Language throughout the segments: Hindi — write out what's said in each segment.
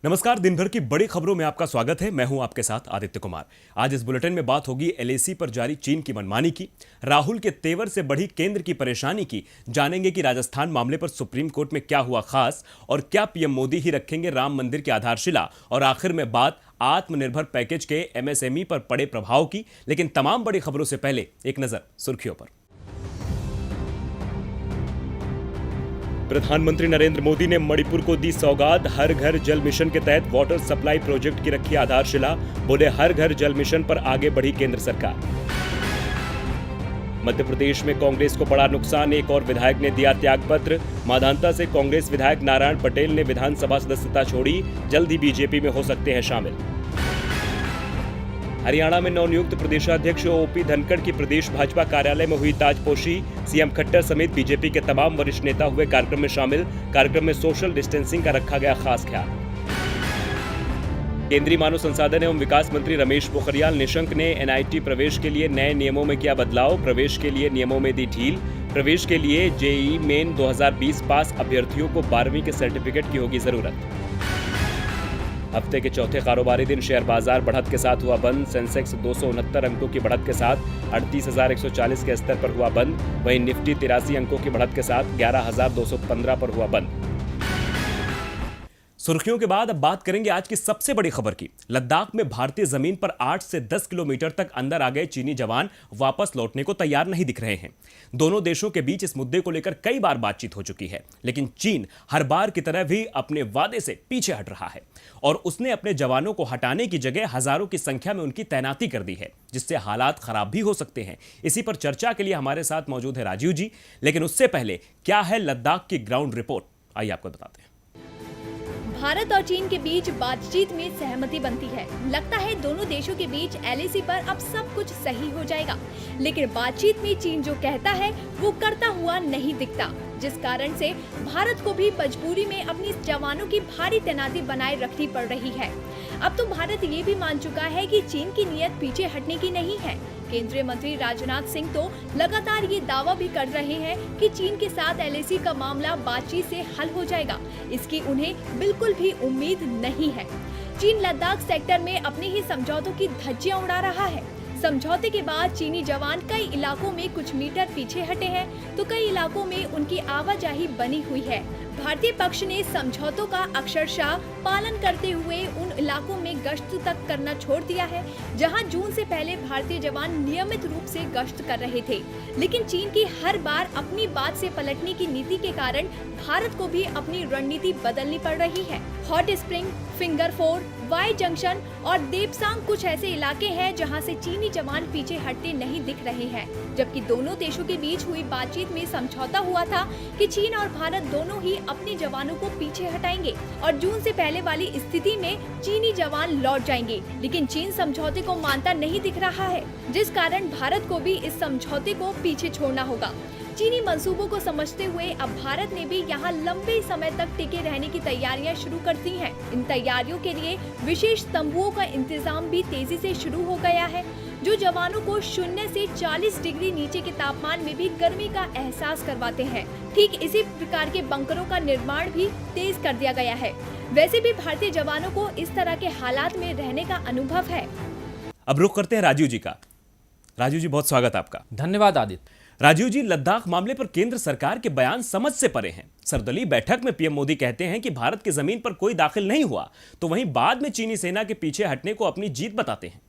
नमस्कार। दिन भर की बड़ी खबरों में आपका स्वागत है। मैं हूं आपके साथ आदित्य कुमार। आज इस बुलेटिन में बात होगी एलएसी पर जारी चीन की मनमानी की, राहुल के तेवर से बढ़ी केंद्र की परेशानी की, जानेंगे कि राजस्थान मामले पर सुप्रीम कोर्ट में क्या हुआ खास और क्या पीएम मोदी ही रखेंगे राम मंदिर की आधारशिला, और आखिर में बात आत्मनिर्भर पैकेज के एमएसएमई पर पड़े प्रभाव की। लेकिन तमाम बड़ी खबरों से पहले एक नजर सुर्खियों पर। प्रधानमंत्री नरेंद्र मोदी ने मणिपुर को दी सौगात, हर घर जल मिशन के तहत वाटर सप्लाई प्रोजेक्ट की रखी आधारशिला। बोले हर घर जल मिशन पर आगे बढ़ी केंद्र सरकार। मध्य प्रदेश में कांग्रेस को बड़ा नुकसान, एक और विधायक ने दिया त्यागपत्र। माधांता से कांग्रेस विधायक नारायण पटेल ने विधानसभा सदस्यता छोड़ी, जल्द ही बीजेपी में हो सकते हैं शामिल। हरियाणा में नवनियुक्त प्रदेशाध्यक्ष ओपी धनखड़ की प्रदेश भाजपा कार्यालय में हुई ताजपोशी। सीएम खट्टर समेत बीजेपी के तमाम वरिष्ठ नेता हुए कार्यक्रम में शामिल। कार्यक्रम में सोशल डिस्टेंसिंग का रखा गया खास ख्याल। केंद्रीय मानव संसाधन एवं विकास मंत्री रमेश पोखरियाल निशंक ने एनआईटी प्रवेश के लिए नए नियमों में किया बदलाव, प्रवेश के लिए नियमों में दी ढील। प्रवेश के लिए जेईई मेन 2020 पास अभ्यर्थियों को 12वीं के सर्टिफिकेट की होगी जरूरत। हफ्ते के चौथे कारोबारी दिन शेयर बाजार बढ़त के साथ हुआ बंद। सेंसेक्स 269 अंकों की बढ़त के साथ 38,140 के स्तर पर हुआ बंद। वहीं निफ्टी 83 अंकों की बढ़त के साथ 11,215 पर हुआ बंद। सुर्खियों के बाद अब बात करेंगे आज की सबसे बड़ी खबर की। लद्दाख में भारतीय जमीन पर 8 से 10 किलोमीटर तक अंदर आ गए चीनी जवान वापस लौटने को तैयार नहीं दिख रहे हैं। दोनों देशों के बीच इस मुद्दे को लेकर कई बार बातचीत हो चुकी है, लेकिन चीन हर बार की तरह भी अपने वादे से पीछे हट रहा है और उसने अपने जवानों को हटाने की जगह हजारों की संख्या में उनकी तैनाती कर दी है, जिससे हालात खराब भी हो सकते हैं। इसी पर चर्चा के लिए हमारे साथ मौजूद है राजीव जी। लेकिन उससे पहले क्या है लद्दाख की ग्राउंड रिपोर्ट, आइए आपको बताते हैं। भारत और चीन के बीच बातचीत में सहमति बनती है। लगता है दोनों देशों के बीच एलएसी पर अब सब कुछ सही हो जाएगा, लेकिन बातचीत में चीन जो कहता है वो करता हुआ नहीं दिखता, जिस कारण से भारत को भी मजबूरी में अपनी जवानों की भारी तैनाती बनाए रखनी पड़ रही है। अब तो भारत ये भी मान चुका है कि चीन की नीयत पीछे हटने की नहीं है। केंद्रीय मंत्री राजनाथ सिंह तो लगातार ये दावा भी कर रहे हैं कि चीन के साथ एलएसी का मामला बातचीत से हल हो जाएगा। इसकी उन्हें बिल्कुल भी उम्मीद नहीं है। चीन लद्दाख सेक्टर में अपने ही समझौतों की धज्जियां उड़ा रहा है। समझौते के बाद चीनी जवान कई इलाकों में कुछ मीटर पीछे हटे हैं, तो कई इलाकों में उनकी आवाजाही बनी हुई है। भारतीय पक्ष ने समझौतों का अक्षरशः पालन करते हुए उन इलाकों में गश्त तक करना छोड़ दिया है, जहां जून से पहले भारतीय जवान नियमित रूप से गश्त कर रहे थे। लेकिन चीन की हर बार अपनी बात से पलटने की नीति के कारण भारत को भी अपनी रणनीति बदलनी पड़ रही है। Hot spring, finger four, Y junction और देपसांग कुछ ऐसे इलाके हैं जहां से चीनी जवान पीछे हटते नहीं दिख रहे हैं। जबकि दोनों देशों के बीच हुई बातचीत में समझौता हुआ था कि चीन और भारत दोनों ही अपने जवानों को पीछे हटाएंगे और जून से पहले वाली स्थिति में चीनी जवान लौट जाएंगे। लेकिन चीन समझौते को मानता नहीं दिख रहा है, जिस कारण भारत को भी इस समझौते को पीछे छोड़ना होगा। चीनी मंसूबों को समझते हुए अब भारत ने भी यहाँ लंबे समय तक टिके रहने की तैयारियां शुरू कर दी हैं। इन तैयारियों के लिए विशेष तंबुओं का इंतजाम भी तेजी से शुरू हो गया है, जो जवानों को 0 से 40 डिग्री नीचे के तापमान में भी गर्मी का एहसास करवाते हैं। ठीक इसी प्रकार के बंकरों का निर्माण भी तेज कर दिया गया है। वैसे भी भारतीय जवानों को इस तरह के हालात में रहने का अनुभव है। अब रुख करते हैं राजीव जी का। राजीव जी, बहुत स्वागत आपका। धन्यवाद आदित्य। राजीव जी, लद्दाख मामले पर केंद्र सरकार के बयान समझ से परे हैं। सर्वदलीय बैठक में पीएम मोदी कहते हैं कि भारत की जमीन पर कोई दाखिल नहीं हुआ, तो वहीं बाद में चीनी सेना के पीछे हटने को अपनी जीत बताते हैं।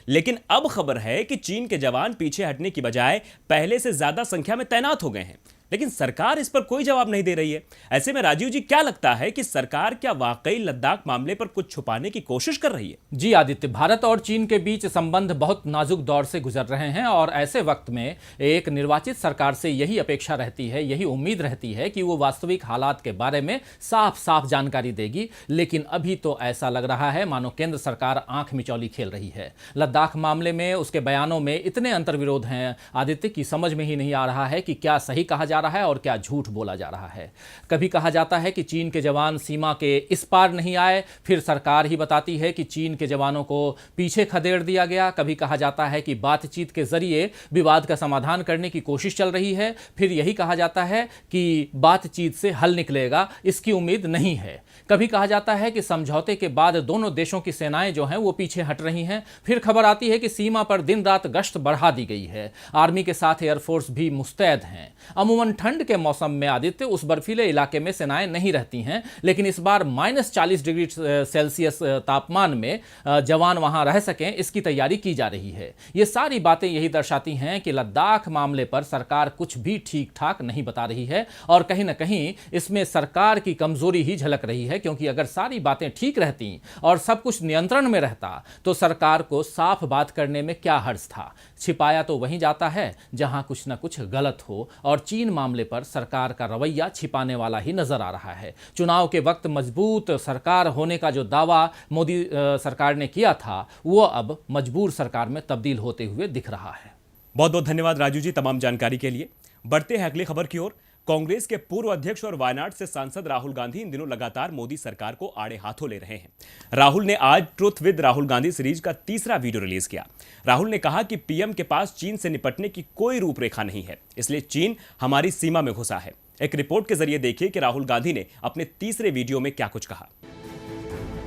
लेकिन अब खबर है कि चीन के जवान पीछे हटने की बजाय पहले से ज्यादा संख्या में तैनात हो गए हैं, लेकिन सरकार इस पर कोई जवाब नहीं दे रही है। ऐसे में राजीव जी, क्या लगता है कि सरकार क्या वाकई लद्दाख मामले पर कुछ छुपाने की कोशिश कर रही है? जी आदित्य, भारत और चीन के बीच संबंध बहुत नाजुक दौर से गुजर रहे हैं और ऐसे वक्त में एक निर्वाचित सरकार से यही अपेक्षा रहती है, यही उम्मीद रहती है कि वो वास्तविक हालात के बारे में साफ साफ जानकारी देगी। लेकिन अभी तो ऐसा लग रहा है मानो केंद्र सरकार आंख मिचौली खेल रही है। लद्दाख मामले में उसके बयानों में इतने अंतर्विरोध हैं आदित्य की समझ में ही नहीं आ रहा है कि क्या सही कहा जा जा रहा है और क्या झूठ बोला जा रहा है। कभी कहा जाता है कि चीन के जवान सीमा के इस पार नहीं आए, फिर सरकार ही बताती है कि चीन के जवानों को पीछे खदेड़ दिया गया। कभी कहा जाता है कि बातचीत के जरिए विवाद का समाधान करने की कोशिश चल रही है, फिर यही कहा जाता है कि बातचीत से हल निकलेगा, इसकी उम्मीद नहीं है। कभी कहा जाता है कि समझौते के बाद दोनों देशों की सेनाएं जो हैं वो पीछे हट रही हैं। फिर खबर आती है कि सीमा पर दिन रात गश्त बढ़ा दी गई है, आर्मी के साथ एयरफोर्स भी मुस्तैद हैं। अमूमन ठंड के मौसम में आदित्य उस बर्फीले इलाके में सेनाएं नहीं रहती हैं, लेकिन इस बार -40 डिग्री सेल्सियस तापमान में जवान वहां रह सकें, इसकी तैयारी की जा रही है। ये सारी बातें यही दर्शाती हैं कि लद्दाख मामले पर सरकार कुछ भी ठीक ठाक नहीं बता रही है और कहीं ना कहीं इसमें सरकार की कमजोरी ही झलक रही है, क्योंकि अगर सारी बातें ठीक रहती और सब कुछ नियंत्रण में रहता तो सरकार को साफ बात करने में क्या हर्ज था। छिपाया तो वहीं जाता है जहां कुछ ना कुछ गलत हो, और चीन मामले पर सरकार का रवैया छिपाने वाला ही नजर आ रहा है। चुनाव के वक्त मजबूत सरकार होने का जो दावा मोदी सरकार ने किया था वो अब मजबूर सरकार में तब्दील होते हुए दिख रहा है। बहुत बहुत धन्यवाद राजू जी तमाम जानकारी के लिए। बढ़ते हैं अगली खबर की ओर। कांग्रेस के पूर्व अध्यक्ष और वायनाड से सांसद राहुल गांधी इन दिनों लगातार मोदी सरकार को आड़े हाथों ले रहे हैं। राहुल ने आज truth with Rahul Gandhi series का तीसरा वीडियो रिलीज किया। राहुल ने कहा कि पीएम के पास चीन से निपटने की कोई रूपरेखा नहीं है, इसलिए चीन हमारी सीमा में घुसा है। एक रिपोर्ट के जरिए देखिए कि राहुल गांधी ने अपने तीसरे वीडियो में क्या कुछ कहा।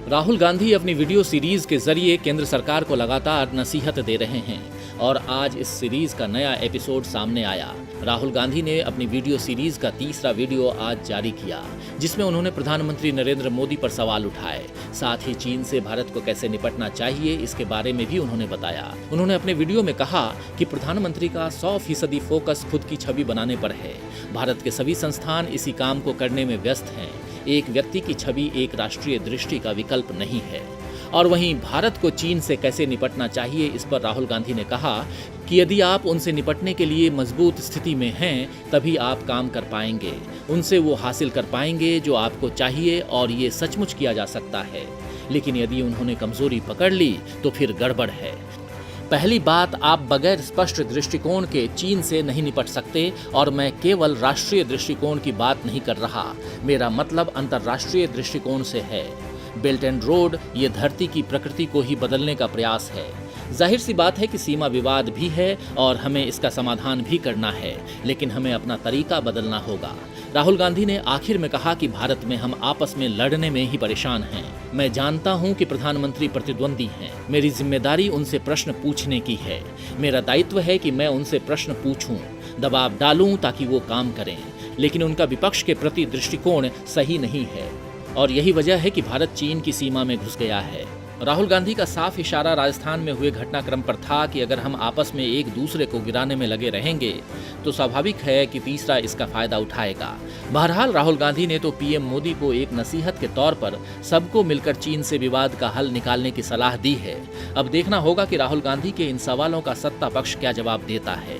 राहुल गांधी अपनी वीडियो सीरीज के जरिए केंद्र सरकार को लगातार नसीहत दे रहे हैं और आज इस सीरीज का नया एपिसोड सामने आया। राहुल गांधी ने अपनी वीडियो सीरीज का तीसरा वीडियो आज जारी किया, जिसमें उन्होंने प्रधानमंत्री नरेंद्र मोदी पर सवाल उठाए। साथ ही चीन से भारत को कैसे निपटना चाहिए इसके बारे में भी उन्होंने बताया। उन्होंने अपने वीडियो में कहा कि प्रधानमंत्री का 100% फोकस खुद की छवि बनाने पर है। भारत के सभी संस्थान इसी काम को करने में व्यस्त हैं। एक व्यक्ति की छवि एक राष्ट्रीय दृष्टि का विकल्प नहीं है। और वहीं भारत को चीन से कैसे निपटना चाहिए इस पर राहुल गांधी ने कहा कि यदि आप उनसे निपटने के लिए मजबूत स्थिति में हैं तभी आप काम कर पाएंगे, उनसे वो हासिल कर पाएंगे जो आपको चाहिए, और ये सचमुच किया जा सकता है। लेकिन यदि उन्होंने कमजोरी पकड़ ली तो फिर गड़बड़ है। पहली बात, आप बगैर स्पष्ट दृष्टिकोण के चीन से नहीं निपट सकते, और मैं केवल राष्ट्रीय दृष्टिकोण की बात नहीं कर रहा, मेरा मतलब अंतर्राष्ट्रीय दृष्टिकोण से है। बेल्ट एंड रोड ये धरती की प्रकृति को ही बदलने का प्रयास है। जाहिर सी बात है कि सीमा विवाद भी है और हमें इसका समाधान भी करना है, लेकिन हमें अपना तरीका बदलना होगा। राहुल गांधी ने आखिर में कहा कि भारत में हम आपस में लड़ने में ही परेशान हैं। मैं जानता हूं कि प्रधानमंत्री प्रतिद्वंदी हैं। मेरी जिम्मेदारी उनसे प्रश्न पूछने की है। मेरा दायित्व है कि मैं उनसे प्रश्न पूछूं, दबाव डालूं ताकि वो काम करें, लेकिन उनका विपक्ष के प्रति दृष्टिकोण सही नहीं है और यही वजह है कि भारत चीन की सीमा में घुस गया है। राहुल गांधी का साफ इशारा राजस्थान में हुए घटनाक्रम पर था कि अगर हम आपस में एक दूसरे को गिराने में लगे रहेंगे तो स्वाभाविक है कि तीसरा इसका फायदा उठाएगा। बहरहाल राहुल गांधी ने तो पीएम मोदी को एक नसीहत के तौर पर सबको मिलकर चीन से विवाद का हल निकालने की सलाह दी है। अब देखना होगा कि राहुल गांधी के इन सवालों का सत्ता पक्ष क्या जवाब देता है।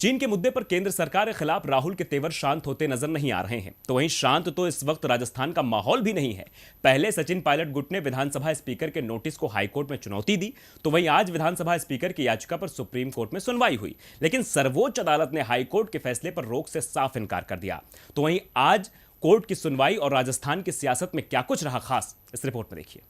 चीन के मुद्दे पर केंद्र सरकार के खिलाफ राहुल के तेवर शांत होते नजर नहीं आ रहे हैं, तो वहीं शांत तो इस वक्त राजस्थान का माहौल भी नहीं है। पहले सचिन पायलट गुट ने विधानसभा स्पीकर के नोटिस को हाईकोर्ट में चुनौती दी, तो वहीं आज विधानसभा स्पीकर की याचिका पर सुप्रीम कोर्ट में सुनवाई हुई, लेकिन सर्वोच्च अदालत ने हाईकोर्ट के फैसले पर रोक से साफ इनकार कर दिया। तो वहीं आज कोर्ट की सुनवाई और राजस्थान की सियासत में क्या कुछ रहा खास, इस रिपोर्ट में देखिए।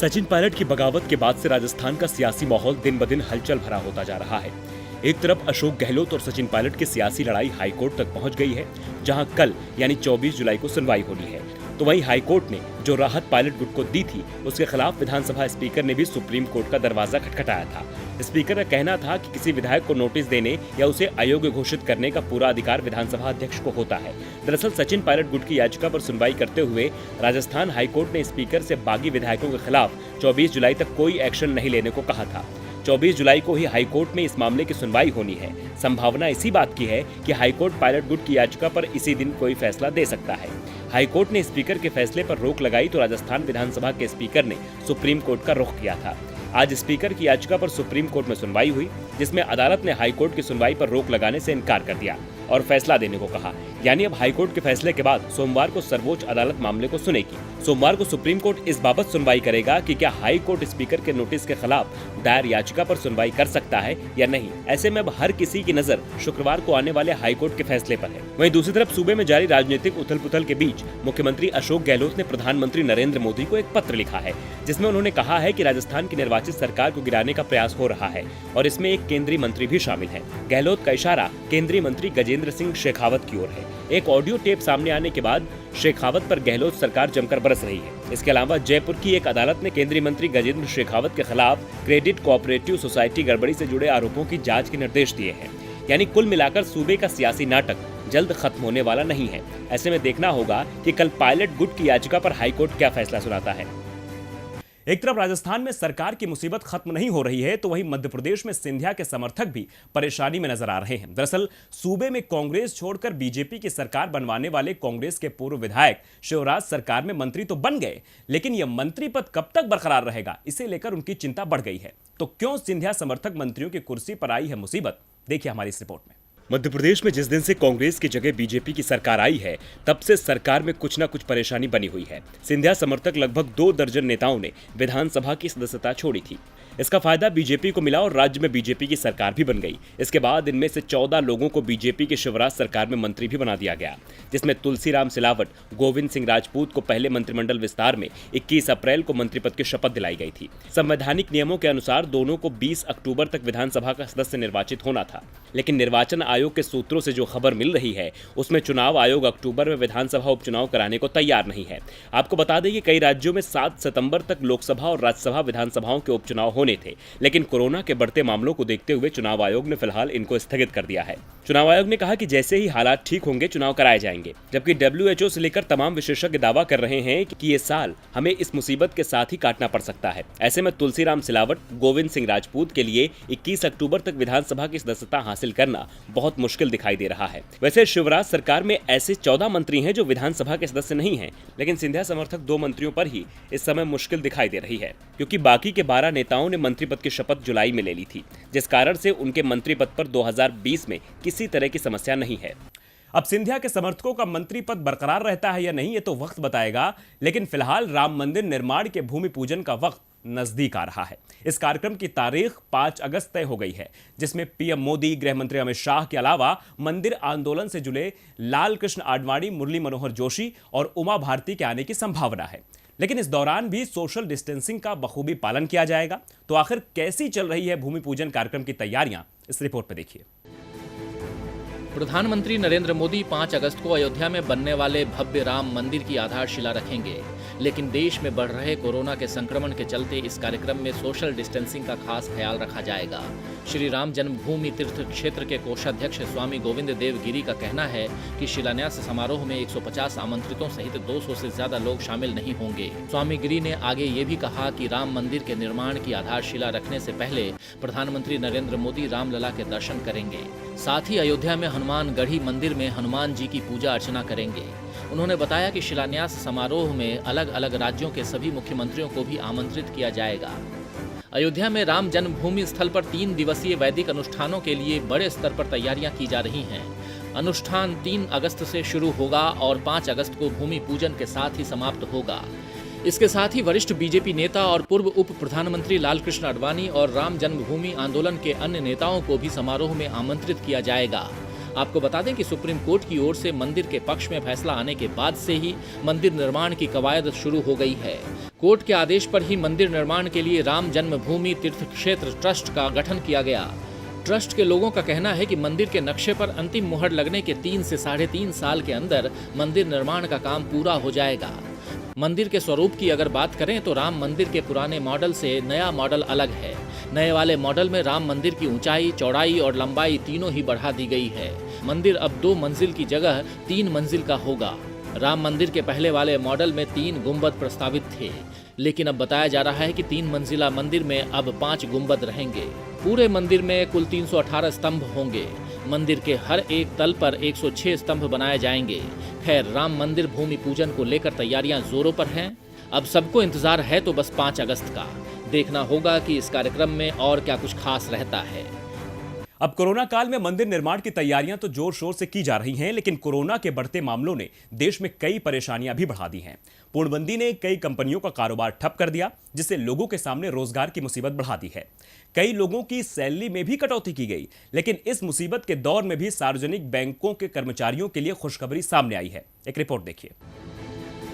सचिन पायलट की बगावत के बाद से राजस्थान का सियासी माहौल दिन ब दिन हलचल भरा होता जा रहा है। एक तरफ अशोक गहलोत और सचिन पायलट की सियासी लड़ाई हाईकोर्ट तक पहुंच गई है, जहां कल यानी 24 जुलाई को सुनवाई होनी है। तो वहीं हाईकोर्ट ने जो राहत पायलट गुट को दी थी, उसके खिलाफ विधानसभा स्पीकर ने भी सुप्रीम कोर्ट का दरवाजा खटखटाया था। स्पीकर का कहना था कि किसी विधायक को नोटिस देने या उसे अयोग्य घोषित करने का पूरा अधिकार विधानसभा अध्यक्ष को होता है। दरअसल सचिन पायलट गुट की याचिका पर सुनवाई करते हुए राजस्थान हाईकोर्ट ने स्पीकर से बागी विधायकों के खिलाफ 24 जुलाई तक कोई एक्शन नहीं लेने को कहा था। 24 जुलाई को ही हाईकोर्ट में इस मामले की सुनवाई होनी है। संभावना इसी बात की है कि हाईकोर्ट पायलट गुट की याचिका पर इसी दिन कोई फैसला दे सकता है। हाईकोर्ट ने स्पीकर के फैसले पर रोक लगाई तो राजस्थान विधानसभा के स्पीकर ने सुप्रीम कोर्ट का रुख किया था। आज स्पीकर की याचिका पर सुप्रीम कोर्ट में सुनवाई हुई, जिसमें अदालत ने हाईकोर्ट की सुनवाई पर रोक लगाने से इनकार कर दिया और फैसला देने को कहा। यानी अब हाईकोर्ट के फैसले के बाद सोमवार को सर्वोच्च अदालत मामले को सुनेगी। सोमवार को सुप्रीम कोर्ट इस बाबत सुनवाई करेगा कि क्या हाई कोर्ट स्पीकर के नोटिस के खिलाफ दायर याचिका पर सुनवाई कर सकता है या नहीं। ऐसे में अब हर किसी की नजर शुक्रवार को आने वाले हाई कोर्ट के फैसले पर है। वहीं दूसरी तरफ सूबे में जारी राजनीतिक उथल पुथल के बीच मुख्यमंत्री अशोक गहलोत ने प्रधानमंत्री नरेंद्र मोदी को एक पत्र लिखा है, जिसमें उन्होंने कहा है कि राजस्थान की निर्वाचित सरकार को गिराने का प्रयास हो रहा है और इसमें एक केंद्रीय मंत्री भी शामिल है। गहलोत का इशारा केंद्रीय मंत्री गजेंद्र सिंह शेखावत की ओर है। एक ऑडियो टेप सामने आने के बाद शेखावत पर गहलोत सरकार जमकर बरस रही है। इसके अलावा जयपुर की एक अदालत ने केंद्रीय मंत्री गजेंद्र शेखावत के खिलाफ क्रेडिट कोऑपरेटिव सोसाइटी गड़बड़ी से जुड़े आरोपों की जांच के निर्देश दिए हैं। यानी कुल मिलाकर सूबे का सियासी नाटक जल्द खत्म होने वाला नहीं है। ऐसे में देखना होगा कि कल पायलट गुट की याचिका पर हाईकोर्ट क्या फैसला सुनाता है। एक तरफ राजस्थान में सरकार की मुसीबत खत्म नहीं हो रही है, तो वहीं मध्य प्रदेश में सिंधिया के समर्थक भी परेशानी में नजर आ रहे हैं। दरअसल सूबे में कांग्रेस छोड़कर बीजेपी की सरकार बनवाने वाले कांग्रेस के पूर्व विधायक शिवराज सरकार में मंत्री तो बन गए, लेकिन यह मंत्री पद कब तक बरकरार रहेगा, इसे लेकर उनकी चिंता बढ़ गई है। तो क्यों सिंधिया समर्थक मंत्रियों की कुर्सी पर आई है मुसीबत, देखिए हमारी इस रिपोर्ट में। मध्य प्रदेश में जिस दिन से कांग्रेस की जगह बीजेपी की सरकार आई है, तब से सरकार में कुछ न कुछ परेशानी बनी हुई है। सिंधिया समर्थक लगभग 2 दर्जन नेताओं ने विधानसभा की सदस्यता छोड़ी थी। इसका फायदा बीजेपी को मिला और राज्य में बीजेपी की सरकार भी बन गई। इसके बाद इनमें से 14 लोगों को बीजेपी की शिवराज सरकार में मंत्री भी बना दिया गया, जिसमें तुलसीराम सिलावट, गोविंद सिंह राजपूत को पहले मंत्रिमंडल विस्तार में 21 अप्रैल को मंत्री पद की शपथ दिलाई गई थी। संवैधानिक नियमों के अनुसार दोनों को 20 अक्टूबर तक विधानसभा का सदस्य निर्वाचित होना था, लेकिन निर्वाचन आयोग के सूत्रों से जो खबर मिल रही है, उसमें चुनाव आयोग अक्टूबर में विधानसभा उपचुनाव कराने को तैयार नहीं है। आपको बता दें कि कई राज्यों में 7 सितंबर तक लोकसभा और राज्यसभा विधानसभाओं के उपचुनाव होने थे, लेकिन कोरोना के बढ़ते मामलों को देखते हुए चुनाव आयोग ने फिलहाल इनको स्थगित कर दिया है। चुनाव आयोग ने कहा कि जैसे ही हालात ठीक होंगे चुनाव कराए जाएंगे, जबकि WHO से लेकर तमाम विशेषज्ञ दावा कर रहे हैं कि ये साल हमें इस मुसीबत के साथ ही काटना पड़ सकता है। ऐसे में तुलसीराम सिलावट, गोविंद सिंह राजपूत के लिए 21 अक्टूबर तक विधानसभा की सदस्यता हासिल करना बहुत मुश्किल दिखाई दे रहा है। वैसे शिवराज सरकार में ऐसे 14 मंत्री हैं जो विधानसभा के सदस्य नहीं हैं, लेकिन सिंधिया समर्थक 2 मंत्रियों पर ही इस समय मुश्किल दिखाई दे रही है, क्योंकि बाकी के 12 नेताओं ने मंत्री पद की शपथ जुलाई में ले ली थी, जिस कारण से उनके मंत्री पद पर 2020 में किसी तरह की समस्या नहीं है। अब सिंधिया के समर्थकों का मंत्री पद बरकरार रहता है या नहीं, ये तो वक्त बताएगा, लेकिन फिलहाल राम मंदिर निर्माण के भूमि पूजन का वक्त नजदीक आ रहा है। इस कार्यक्रम की तारीख 5 अगस्त तय हो गई है, जिसमें पीएम मोदी, गृह मंत्री अमित शाह के अलावा मंदिर आंदोलन से जुड़े लाल कृष्ण आडवाणी, मुरली मनोहर जोशी और उमा भारती के आने की संभावना है। लेकिन इस दौरान भी सोशल डिस्टेंसिंग का बखूबी पालन किया जाएगा। तो आखिर कैसी चल रही है भूमि पूजन कार्यक्रम की तैयारियां, इस रिपोर्ट में देखिए। प्रधानमंत्री नरेंद्र मोदी 5 अगस्त को अयोध्या में बनने वाले भव्य राम मंदिर की आधारशिला रखेंगे, लेकिन देश में बढ़ रहे कोरोना के संक्रमण के चलते इस कार्यक्रम में सोशल डिस्टेंसिंग का खास ख्याल रखा जाएगा। श्री राम जन्मभूमि तीर्थ क्षेत्र के कोषाध्यक्ष स्वामी गोविंद देव गिरी का कहना है कि शिलान्यास समारोह में 150 आमंत्रितों सहित 200 से ज्यादा लोग शामिल नहीं होंगे। स्वामी गिरी ने आगे ये भी कहा कि राम मंदिर के निर्माण की आधारशिला रखने से पहले प्रधानमंत्री नरेंद्र मोदी रामलला के दर्शन करेंगे। साथ ही अयोध्या में हनुमान गढ़ी मंदिर में हनुमान जी की पूजा अर्चना करेंगे। उन्होंने बताया कि शिलान्यास समारोह में अलग अलग राज्यों के सभी मुख्यमंत्रियों को भी आमंत्रित किया जाएगा। अयोध्या में राम जन्मभूमि स्थल पर 3 दिवसीय वैदिक अनुष्ठानों के लिए बड़े स्तर पर तैयारियां की जा रही हैं। अनुष्ठान 3 अगस्त से शुरू होगा और 5 अगस्त को भूमि पूजन के साथ ही समाप्त होगा। इसके साथ ही वरिष्ठ बीजेपी नेता और पूर्व उप प्रधानमंत्री लालकृष्ण आडवाणी और राम जन्मभूमि आंदोलन के अन्य नेताओं को भी समारोह में आमंत्रित किया जाएगा। आपको बता दें कि सुप्रीम कोर्ट की ओर से मंदिर के पक्ष में फैसला आने के बाद से ही मंदिर निर्माण की कवायद शुरू हो गई है। कोर्ट के आदेश पर ही मंदिर निर्माण के लिए राम जन्मभूमि तीर्थ क्षेत्र ट्रस्ट का गठन किया गया। ट्रस्ट के लोगों का कहना है कि मंदिर के नक्शे पर अंतिम मुहर लगने के 3 से 3.5 साल के अंदर मंदिर निर्माण का काम पूरा हो जाएगा। मंदिर के स्वरूप की अगर बात करें तो राम मंदिर के पुराने मॉडल से नया मॉडल अलग है। नए वाले मॉडल में राम मंदिर की ऊंचाई, चौड़ाई और लंबाई तीनों ही बढ़ा दी गई है। मंदिर अब 2 मंजिल की जगह 3 मंजिल का होगा। राम मंदिर के पहले वाले मॉडल में 3 गुंबद प्रस्तावित थे, लेकिन अब बताया जा रहा है कि 3 मंजिला मंदिर में अब 5 गुंबद रहेंगे। पूरे मंदिर में कुल 318 स्तंभ होंगे। मंदिर के हर एक तल पर 106 स्तंभ बनाए जाएंगे। खैर, राम मंदिर भूमि पूजन को लेकर तैयारियां जोरों पर हैं। अब सबको इंतजार है तो बस 5 अगस्त का। देखना होगा कि इस कार्यक्रम में और क्या कुछ खास रहता है। अब कोरोना काल में मंदिर निर्माण की तैयारियां तो जोर शोर से की जा रही हैं, लेकिन कोरोना के बढ़ते मामलों ने देश में कई परेशानियां भी बढ़ा दी हैं। पूर्णबंदी ने कई कंपनियों का कारोबार ठप कर दिया, जिससे लोगों के सामने रोजगार की मुसीबत बढ़ा दी है। कई लोगों की सैलरी में भी कटौती की गई, लेकिन इस मुसीबत के दौर में भी सार्वजनिक बैंकों के कर्मचारियों के लिए खुशखबरी सामने आई है। एक रिपोर्ट देखिए।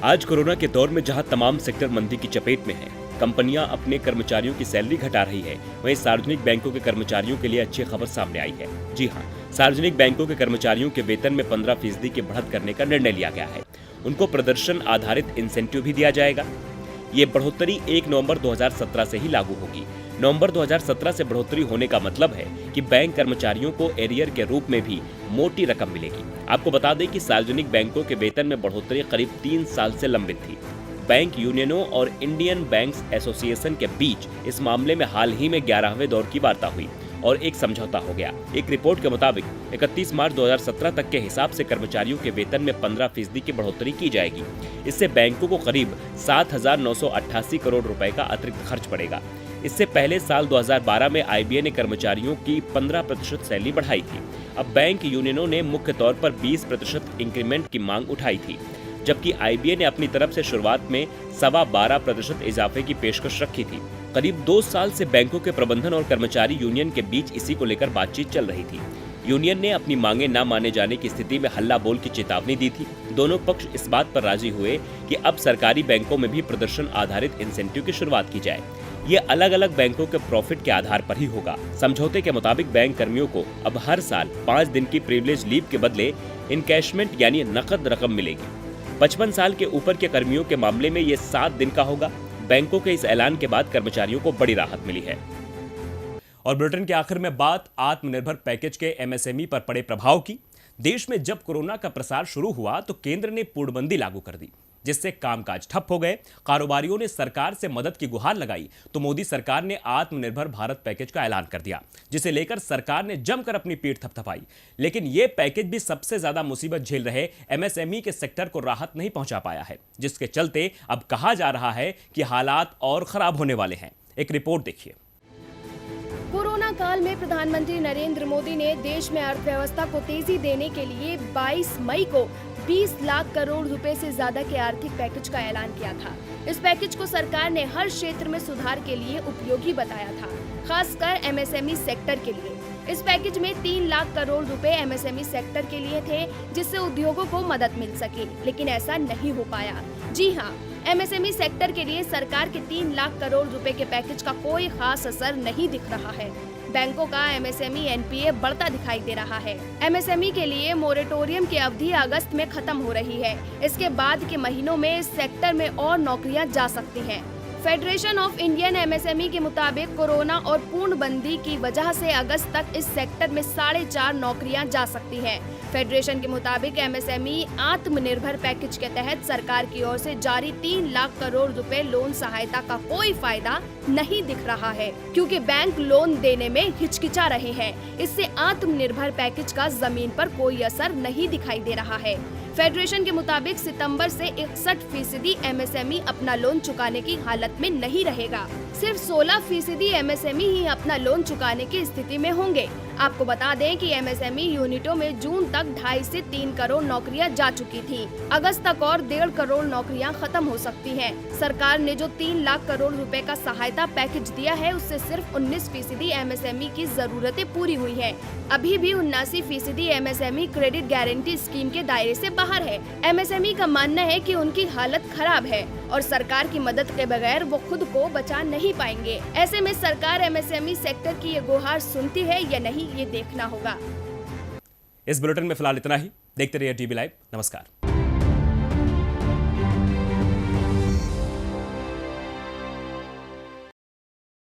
आज कोरोना के दौर में जहां तमाम सेक्टर मंदी की चपेट में हैं, कंपनियां अपने कर्मचारियों की सैलरी घटा रही है, वहीं सार्वजनिक बैंकों के कर्मचारियों के लिए अच्छी खबर सामने आई है। जी हां, सार्वजनिक बैंकों के कर्मचारियों के वेतन में 15% की बढ़त करने का निर्णय लिया गया है। उनको प्रदर्शन आधारित इंसेंटिव भी दिया जाएगा। ये बढ़ोतरी 1 नवंबर 2017 से ही लागू होगी। नवंबर 2017 से बढ़ोतरी होने का मतलब है कि बैंक कर्मचारियों को एरियर के रूप में भी मोटी रकम मिलेगी। आपको बता दें कि सार्वजनिक बैंकों के वेतन में बढ़ोतरी करीब 3 साल से लंबित थी। बैंक यूनियनों और इंडियन बैंक्स एसोसिएशन के बीच इस मामले में हाल ही में 11वें दौर की वार्ता हुई और एक समझौता हो गया। एक रिपोर्ट के मुताबिक 31 मार्च 2017 तक के हिसाब से कर्मचारियों के वेतन में 15% की बढ़ोतरी की जाएगी। इससे बैंकों को करीब 7,988 करोड़ रुपए का अतिरिक्त खर्च पड़ेगा। इससे पहले साल 2012 में आईबीए ने कर्मचारियों की 15% सैलरी बढ़ाई थी। अब बैंक यूनियनों ने मुख्य तौर पर 20% इंक्रीमेंट की मांग उठाई थी, जबकि आईबीए ने अपनी तरफ से शुरुआत में 12.25% इजाफे की पेशकश रखी थी। करीब 2 साल से बैंकों के प्रबंधन और कर्मचारी यूनियन के बीच इसी को लेकर बातचीत चल रही थी। यूनियन ने अपनी मांगे न माने जाने की स्थिति में हल्ला बोल की चेतावनी दी थी। दोनों पक्ष इस बात पर राजी हुए कि अब सरकारी बैंकों में भी प्रदर्शन आधारित इंसेंटिव की शुरुआत की जाए। ये अलग अलग बैंकों के प्रॉफिट के आधार पर ही होगा। समझौते के मुताबिक बैंक कर्मियों को अब हर साल 5 दिन की प्रिविलेज लीव के बदले इनकैशमेंट यानी नकद रकम मिलेगी। 55 साल के ऊपर के कर्मियों के मामले में ये 7 दिन का होगा। बैंकों के इस ऐलान के बाद कर्मचारियों को बड़ी राहत मिली है। और बुलेटिन के आखिर में बात आत्मनिर्भर पैकेज के एमएसएमई पर पड़े प्रभाव की। देश में जब कोरोना का प्रसार शुरू हुआ तो केंद्र ने पूर्णबंदी लागू कर दी, जिससे कामकाज ठप हो गए। कारोबारियों ने सरकार से मदद की गुहार लगाई तो मोदी सरकार ने आत्मनिर्भर भारत पैकेज का ऐलान कर दिया, जिसे लेकर सरकार ने जमकर अपनी पीठ थपथपाई। लेकिन यह पैकेज भी सबसे ज्यादा मुसीबत झेल रहे एमएसएमई के सेक्टर को राहत नहीं पहुंचा पाया है, जिसके चलते अब कहा जा रहा है कि हालात और खराब होने वाले हैं। एक रिपोर्ट देखिए। कोरोना काल में प्रधानमंत्री नरेंद्र मोदी ने देश में अर्थव्यवस्था को तेजी देने के लिए 22 मई को 20 लाख करोड़ रुपए से ज्यादा के आर्थिक पैकेज का ऐलान किया था। इस पैकेज को सरकार ने हर क्षेत्र में सुधार के लिए उपयोगी बताया था, खासकर एमएसएमई सेक्टर के लिए। इस पैकेज में 3 लाख करोड़ रुपए एमएसएमई सेक्टर के लिए थे, जिससे उद्योगों को मदद मिल सके, लेकिन ऐसा नहीं हो पाया। जी हाँ, एमएसएमई सेक्टर के लिए सरकार के 3 लाख करोड़ रुपए के पैकेज का कोई खास असर नहीं दिख रहा है। बैंकों का एमएसएमई एनपीए बढ़ता दिखाई दे रहा है। एमएसएमई के लिए मोरेटोरियम की अवधि अगस्त में खत्म हो रही है। इसके बाद के महीनों में इस सेक्टर में और नौकरियां जा सकती हैं। फेडरेशन ऑफ इंडियन एमएसएमई के मुताबिक कोरोना और पूर्णबंदी की वजह से अगस्त तक इस सेक्टर में 4.5 नौकरियां जा सकती हैं। फेडरेशन के मुताबिक एमएसएमई आत्मनिर्भर पैकेज के तहत सरकार की ओर से जारी 3 लाख करोड़ रुपए लोन सहायता का कोई फायदा नहीं दिख रहा है, क्योंकि बैंक लोन देने में हिचकिचा रहे हैं। इससे आत्मनिर्भर पैकेज का जमीन पर कोई असर नहीं दिखाई दे रहा है। फेडरेशन के मुताबिक सितंबर से 61% एमएसएमई अपना लोन चुकाने की हालत में नहीं रहेगा। सिर्फ 16% एमएसएमई ही अपना लोन चुकाने की स्थिति में होंगे। आपको बता दें कि एमएसएमई यूनिटों में जून तक 2.5 से 3 करोड़ नौकरियां जा चुकी थी। अगस्त तक और 1.5 करोड़ नौकरियां खत्म हो सकती हैं। सरकार ने जो 3 लाख करोड़ रुपए का सहायता पैकेज दिया है, उससे सिर्फ 19% एमएसएमई की जरूरतें पूरी हुई है। अभी भी 79% एमएसएमई क्रेडिट गारंटी स्कीम के दायरे से बाहर है। एमएसएमई का मानना है कि उनकी हालत खराब है और सरकार की मदद के बगैर वो खुद को बचा नहीं पाएंगे। ऐसे में सरकार एमएसएमई सेक्टर की ये गुहार सुनती है या नहीं, ये देखना होगा। इस बुलेटिन में फिलहाल इतना ही। देखते रहिए टीवी लाइव। नमस्कार।